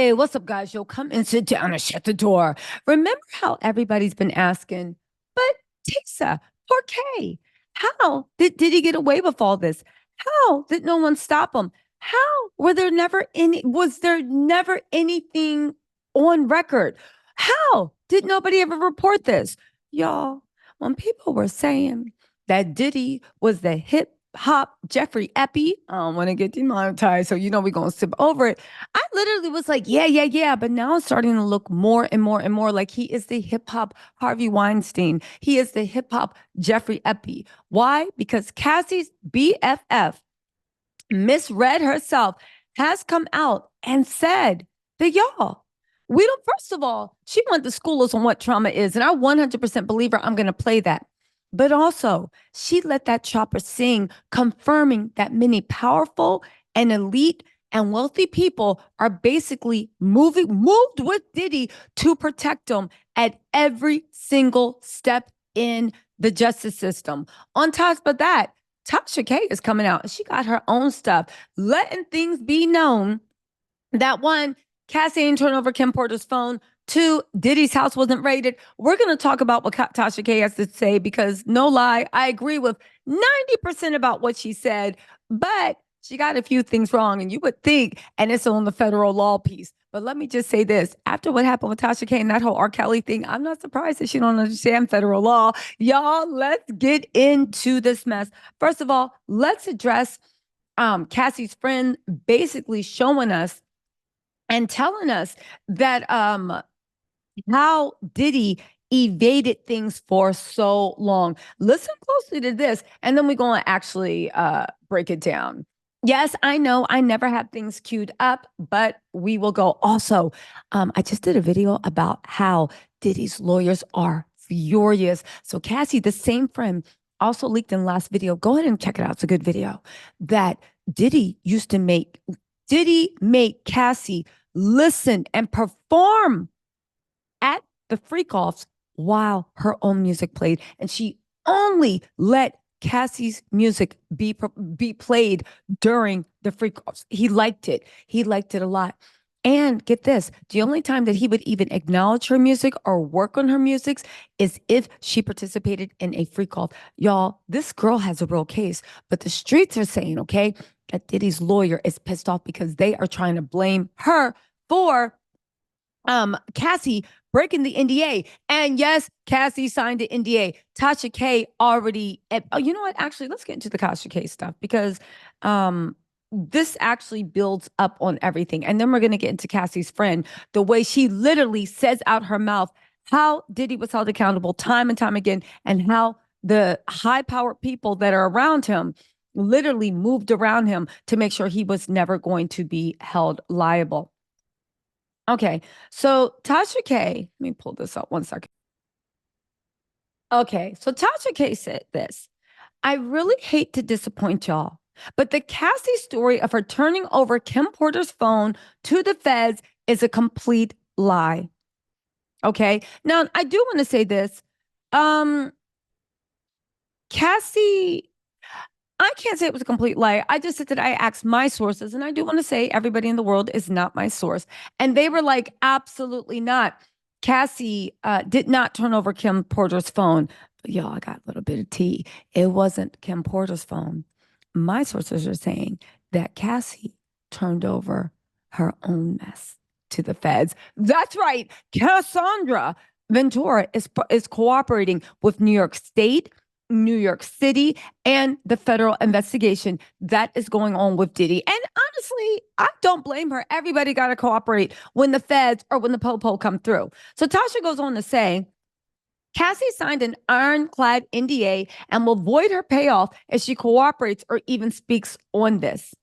Hey, what's up, guys? Yo, come and sit down and shut the door. Remember how everybody's been asking, but Tisa, poor Kay, how did he get away with all this? How did no one stop him? How was there never anything on record? How did nobody ever report this? Y'all, when people were saying that Diddy was the hip hop Jeffrey Epi, I don't want to get demonetized, so we're gonna skip over it. I literally was like, yeah, yeah, yeah. But now it's starting to look more and more and more like he is the hip hop Harvey Weinstein. He is the hip hop Jeffrey Epi. Why? Because Cassie's BFF, Miss Red herself, has come out and said that we don't, first of all, she went to school us on what trauma is. And I 100% believe her. I'm going to play that. But also, she let that chopper sing, confirming that many powerful and elite and wealthy people are basically moved with Diddy to protect him at every single step in the justice system. On top of that, Tasha K is coming out. She got her own stuff, letting things be known that one, Cassie ain't turned over Kim Porter's phone. Two, Diddy's house wasn't raided. We're going to talk about what Tasha K has to say because no lie, I agree with 90% about what she said, but she got a few things wrong. And you would think, and it's on the federal law piece. But let me just say this. After what happened with Tasha K and that whole R. Kelly thing, I'm not surprised that she don't understand federal law. Y'all, let's get into this mess. First of all, let's address Cassie's friend basically showing us and telling us that how Diddy evaded things for so long. Listen closely to this, and then we're going to actually break it down. Yes, I know I never have things queued up, but we will go. Also, I just did a video about how Diddy's lawyers are furious. So Cassie, the same friend, also leaked in the last video. Go ahead and check it out. It's a good video. That Diddy make Cassie listen and perform at the freak offs while her own music played. And she only let Cassie's music be played during the freak offs. He liked it. He liked it a lot. And get this, the only time that he would even acknowledge her music or work on her music is if she participated in a freak off. Y'all, this girl has a real case, but the streets are saying, okay, that Diddy's lawyer is pissed off because they are trying to blame her for Cassie breaking the NDA. And yes, Cassie signed the NDA. Tasha K already, you know what? Actually, let's get into the Tasha K stuff because this actually builds up on everything. And then we're going to get into Cassie's friend, the way she literally says out her mouth how Diddy was held accountable time and time again, and how the high-powered people that are around him literally moved around him to make sure he was never going to be held liable. Okay, so Tasha K, let me pull this up 1 second. Okay, so Tasha K said this. I really hate to disappoint y'all, but the Cassie story of her turning over Kim Porter's phone to the feds is a complete lie. Okay, now I do want to say this. Cassie, I can't say it was a complete lie. I just said that I asked my sources, and I do want to say everybody in the world is not my source. And they were like, absolutely not. Cassie did not turn over Kim Porter's phone. But y'all, I got a little bit of tea. It wasn't Kim Porter's phone. My sources are saying that Cassie turned over her own mess to the feds. That's right. Cassandra Ventura is cooperating with New York State, New York City, and the federal investigation that is going on with Diddy. And honestly, I don't blame her. Everybody got to cooperate when the feds or when the po-po come through. So Tasha goes on to say, Cassie signed an ironclad NDA and will void her payoff if she cooperates or even speaks on this.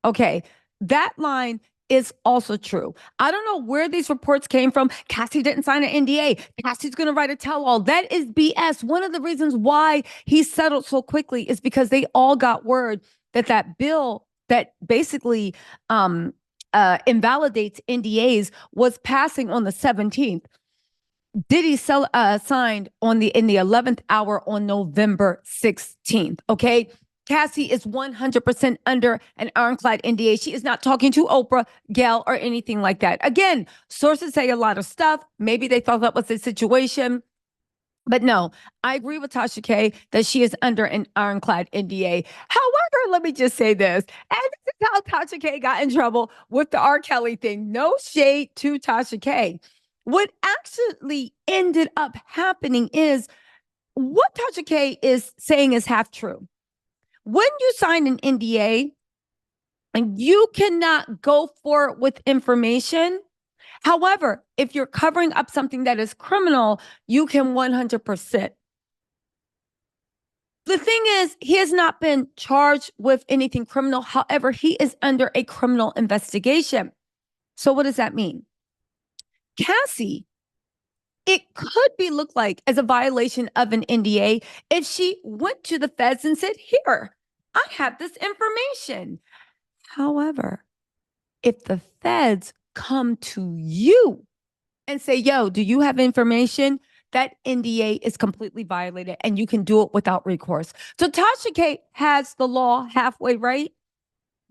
Okay, that line is also true. I don't know where these reports came from. Cassie didn't sign an NDA. Cassie's going to write a tell-all. That is BS. One of the reasons why he settled so quickly is because they all got word that that bill that basically invalidates NDAs was passing on the 17th. Diddy signed in the 11th hour on November 16th. Okay. Cassie is 100% under an ironclad NDA. She is not talking to Oprah, Gail, or anything like that. Again, sources say a lot of stuff. Maybe they thought that was the situation. But no, I agree with Tasha K that she is under an ironclad NDA. However, let me just say this. And this is how Tasha K got in trouble with the R. Kelly thing. No shade to Tasha K. What actually ended up happening is what Tasha K is saying is half true. When you sign an NDA and you cannot go for it with information, however, if you're covering up something that is criminal, you can 100%. The thing is, he has not been charged with anything criminal. However, he is under a criminal investigation. So what does that mean? Cassie, it could be looked like as a violation of an NDA if she went to the feds and said, here, I have this information. However, if the feds come to you and say, yo, do you have information? That NDA is completely violated and you can do it without recourse. So Tasha K has the law halfway right.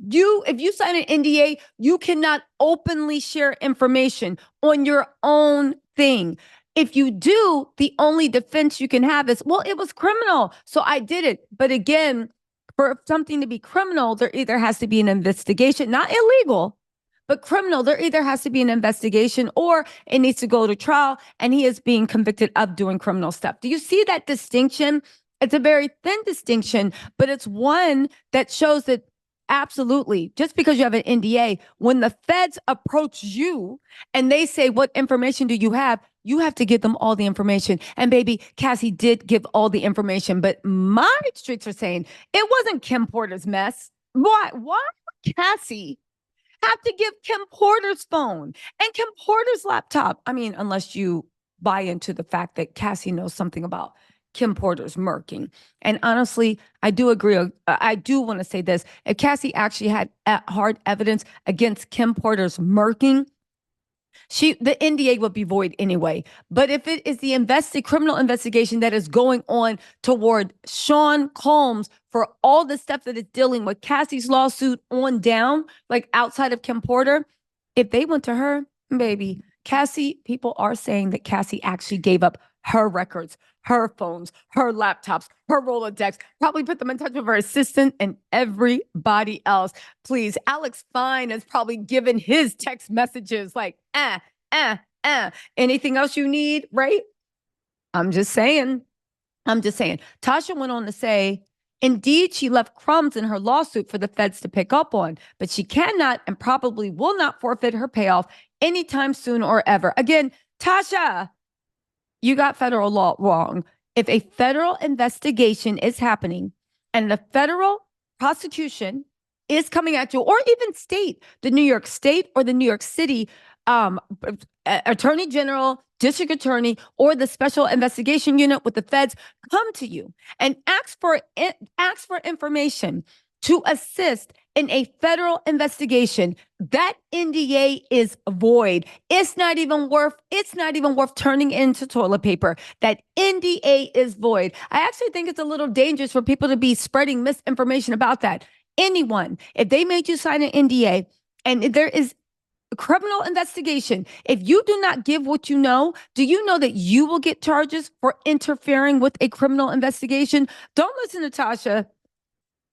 If you sign an NDA, you cannot openly share information on your own thing. If you do, the only defense you can have is, well, it was criminal, so I did it. But again, for something to be criminal, there either has to be an investigation, not illegal, but criminal. There either has to be an investigation or it needs to go to trial, and he is being convicted of doing criminal stuff. Do you see that distinction? It's a very thin distinction, but it's one that shows that absolutely, just because you have an NDA, when the feds approach you and they say, what information do you have to give them all the information. And baby, Cassie did give all the information, but my streets are saying it wasn't Kim Porter's mess. Why would Cassie have to give Kim Porter's phone and Kim Porter's laptop? I mean, unless you buy into the fact that Cassie knows something about Kim Porter's murking. And honestly, I do agree. I do want to say this. If Cassie actually had hard evidence against Kim Porter's murking, the NDA would be void anyway. But if it is the criminal investigation that is going on toward Sean Combs for all the stuff that is dealing with Cassie's lawsuit on down, like outside of Kim Porter, if they went to her, baby, Cassie, people are saying that Cassie actually gave up her records, her phones, her laptops, her Rolodex, probably put them in touch with her assistant and everybody else. Please, Alex Fine has probably given his text messages like, anything else you need, right? I'm just saying. Tasha went on to say, indeed, she left crumbs in her lawsuit for the feds to pick up on, but she cannot and probably will not forfeit her payoff anytime soon or ever. Again, Tasha, you got federal law wrong. If a federal investigation is happening and the federal prosecution is coming at you, or even state, the New York State or the New York City Attorney General, District Attorney, or the Special Investigation Unit with the feds come to you and ask for information to assist in a federal investigation, that NDA is void. It's not even worth turning into toilet paper. That NDA is void. I actually think it's a little dangerous for people to be spreading misinformation about that. Anyone, if they made you sign an NDA and there is a criminal investigation, if you do not give what you know, do you know that you will get charges for interfering with a criminal investigation? Don't listen to Tasha.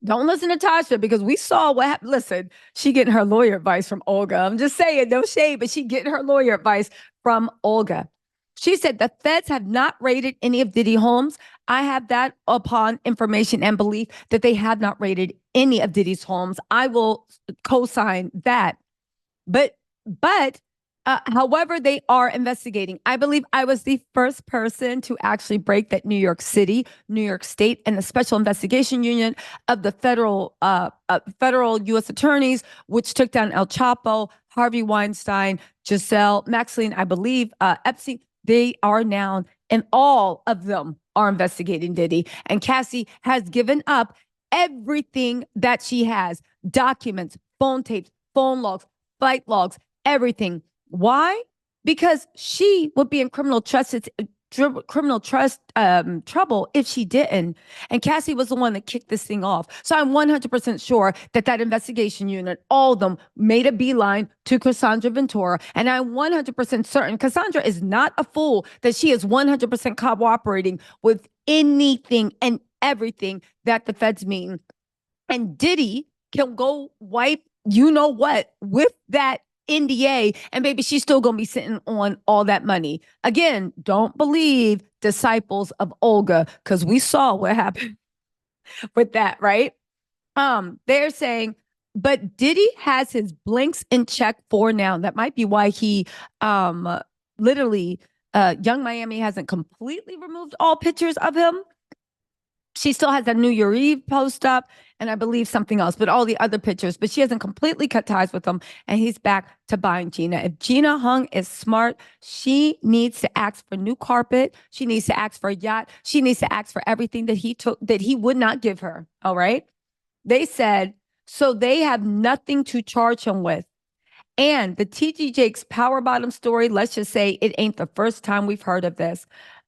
Don't listen to Tasha, because we saw what happened. Listen, she getting her lawyer advice from Olga. I'm just saying, no shade, but she getting her lawyer advice from Olga. She said the feds have not raided any of Diddy homes. I have that upon information and belief that they have not raided any of Diddy's homes. I will co-sign that. But however, they are investigating. I believe I was the first person to actually break that New York City, New York State, and the Special Investigation Unit of the federal U.S. attorneys, which took down El Chapo, Harvey Weinstein, Giselle, Maxine, I believe, Epstein. They are now, and all of them are investigating Diddy. And Cassie has given up everything that she has: documents, phone tapes, phone logs, flight logs, everything. Why? Because she would be in criminal justice criminal trust trouble if she didn't. And Cassie was the one that kicked this thing off. So I'm 100% sure that that investigation unit, all of them, made a beeline to Cassandra Ventura. And I'm 100% certain Cassandra is not a fool, that she is 100% cooperating with anything and everything that the feds mean. And Diddy can go wipe you know what with that NDA, and baby, she's still gonna be sitting on all that money. Again, don't believe disciples of Olga, because we saw what happened with that, right? They're saying, but Diddy has his blinks in check for now. That might be why he literally Young Miami hasn't completely removed all pictures of him. She still has that New Year Eve post up, and I believe something else, but all the other pictures, but she hasn't completely cut ties with him, and he's back to buying Gina. If Gina Hung is smart, she needs to ask for new carpet. She needs to ask for a yacht. She needs to ask for everything that he took, that he would not give her. All right. They said, so they have nothing to charge him with. And the TG Jakes power bottom story, let's just say it ain't the first time we've heard of this.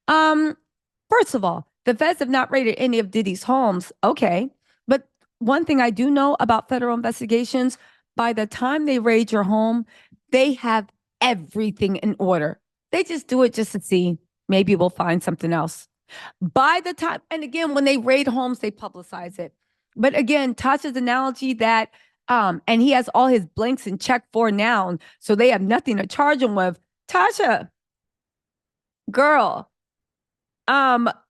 First of all, the feds have not raided any of Diddy's homes. Okay. But one thing I do know about federal investigations, by the time they raid your home, they have everything in order. They just do it just to see, maybe we'll find something else. By the time, and again, when they raid homes, they publicize it. But again, Tasha's analogy that, and he has all his blanks in check for now, so they have nothing to charge him with. Tasha, girl,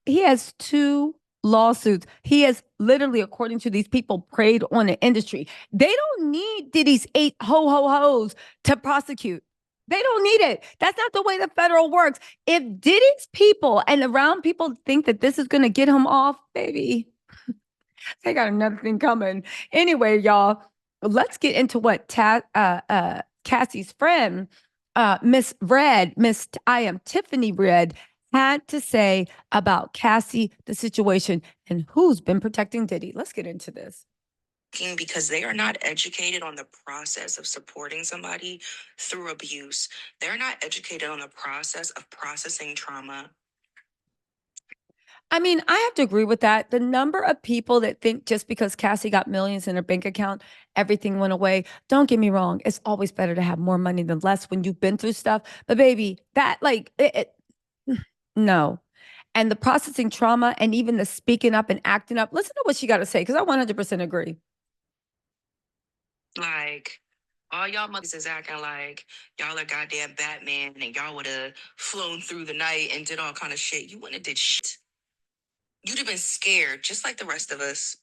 he has 2 lawsuits. He has literally, according to these people, preyed on the industry. They don't need Diddy's 8 ho-ho-hos to prosecute. They don't need it. That's not the way the federal works. If Diddy's people and around people think that this is going to get him off, baby, they got another thing coming. Anyway, y'all, let's get into what Cassie's friend, Miss I am Tiffany Redd, had to say about Cassie, the situation, and who's been protecting Diddy. Let's get into this. Because they are not educated on the process of supporting somebody through abuse. They're not educated on the process of processing trauma. I mean, I have to agree with that. The number of people that think just because Cassie got millions in her bank account, everything went away. Don't get me wrong. It's always better to have more money than less when you've been through stuff. But baby, that no. And the processing trauma and even the speaking up and acting up, listen to what she got to say, because I 100% agree. Like, all y'all mothers is acting like y'all are goddamn Batman and y'all would have flown through the night and did all kind of shit. You wouldn't have did shit. You'd have been scared, just like the rest of us.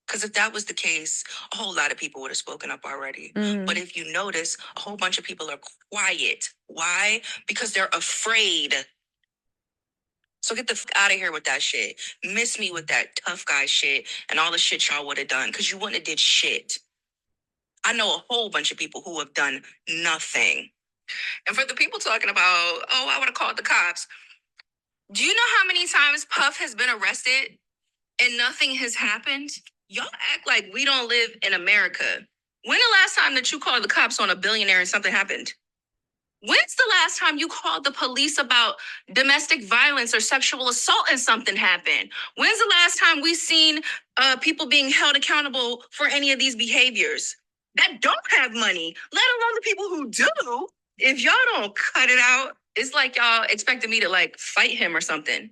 Because if that was the case, a whole lot of people would have spoken up already. But if you notice, a whole bunch of people are quiet. Why? Because they're afraid. So get the fuck out of here with that shit. Miss me with that tough guy shit and all the shit y'all would have done, because you wouldn't have did shit. I know a whole bunch of people who have done nothing. And for the people talking about, oh, I would have called the cops. Do you know how many times Puff has been arrested and nothing has happened? Y'all act like we don't live in America. When the last time that you called the cops on a billionaire and something happened? When's the last time you called the police about domestic violence or sexual assault and something happened? When's the last time we've seen people being held accountable for any of these behaviors that don't have money, let alone the people who do? If y'all don't cut it out, it's like y'all expected me to like fight him or something.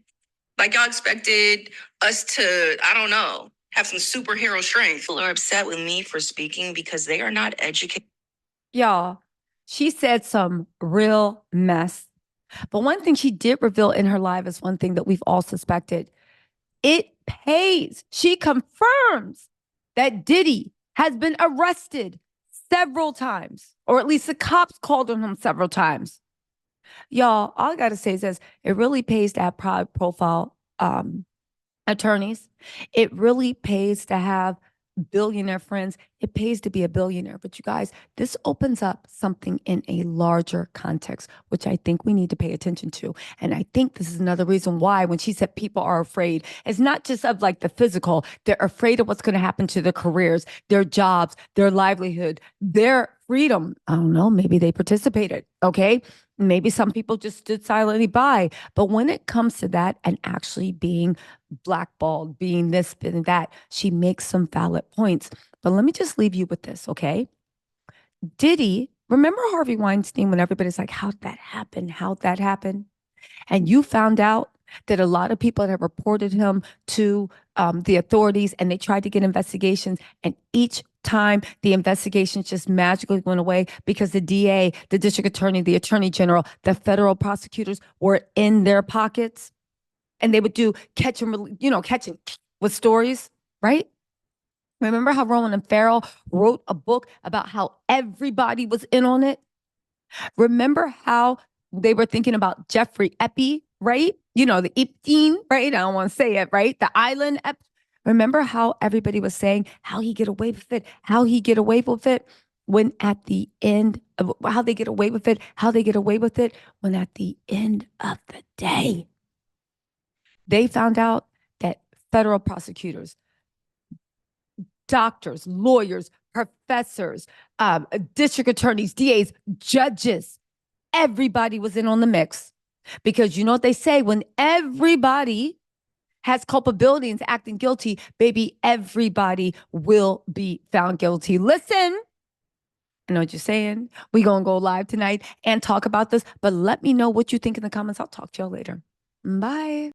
Like y'all expected us to, I don't know, have some superhero strength. People are upset with me for speaking because they are not educated. Y'all, she said some real mess. But one thing she did reveal in her live is one thing that we've all suspected. It pays. She confirms that Diddy has been arrested several times, or at least the cops called on him several times. Y'all, all I got to say is this: it really pays to have profile attorneys. It really pays to have billionaire friends. It pays to be a billionaire. But you guys, this opens up something in a larger context, which I think we need to pay attention to. And I think this is another reason why when she said people are afraid, it's not just of like the physical. They're afraid of what's going to happen to their careers, their jobs, their livelihood, their freedom. I don't know, maybe they participated. Okay. Maybe some people just stood silently by. But when it comes to that and actually being blackballed, being this, being that, she makes some valid points. But let me just leave you with this, okay? Diddy, remember Harvey Weinstein when everybody's like, how'd that happen? How'd that happen? And you found out that a lot of people have reported him to the authorities and they tried to get investigations. And each time the investigations just magically went away because the DA, the district attorney, the attorney general, the federal prosecutors were in their pockets and they would do catch and, catching with stories, right? Remember how Rowan and Farrell wrote a book about how everybody was in on it? Remember how they were thinking about Jeffrey Epi, right? The Epstein, right? I don't want to say it, right? The island. Remember how everybody was saying how he get away with it, how he get away with it, when at the end of how they get away with it, how they get away with it, when at the end of the day, they found out that federal prosecutors, doctors, lawyers, professors, district attorneys, DAs, judges, everybody was in on the mix. Because you know what they say, when everybody has culpability and is acting guilty, baby, everybody will be found guilty. Listen, I know what you're saying. We're going to go live tonight and talk about this, but let me know what you think in the comments. I'll talk to y'all later. Bye.